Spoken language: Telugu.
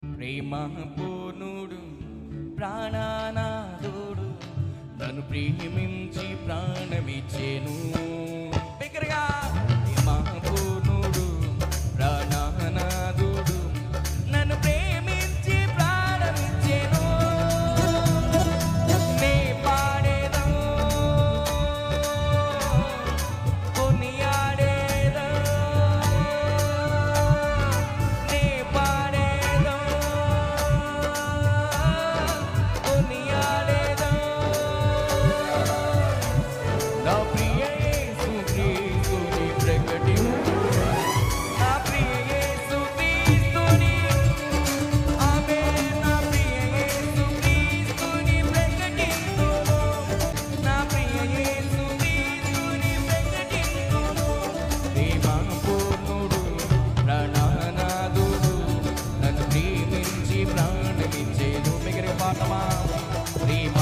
ప్రేమ పూర్ణుడు ప్రాణనాథుడు నన్ను ప్రేమించి ప్రాణమిచ్చెను. బిగ్గరగా ప్రేమ పూర్ణుడు ప్రాణనాథుడు నన్ను ప్రేమించి ప్రాణమిచ్చెను. నే పాడేదా కొనియాడేదా నే పాడేదా కొనియాడేదా నా ప్రియ యేసు క్రీస్తుని ప్రకటించు. నా ప్రియ యేసు క్రీస్తుని ఆమేన్. నా ప్రియ యేసు క్రీస్తుని ప్రకటించును. నా ప్రియ యేసు క్రీస్తుని ప్రకటించును. ప్రేమ పూర్ణుడు ప్రాణనాథుడు నన్ను ప్రేమించి ప్రాణమిచ్చెను. మిగిలిన పాఠమా ప్రేమ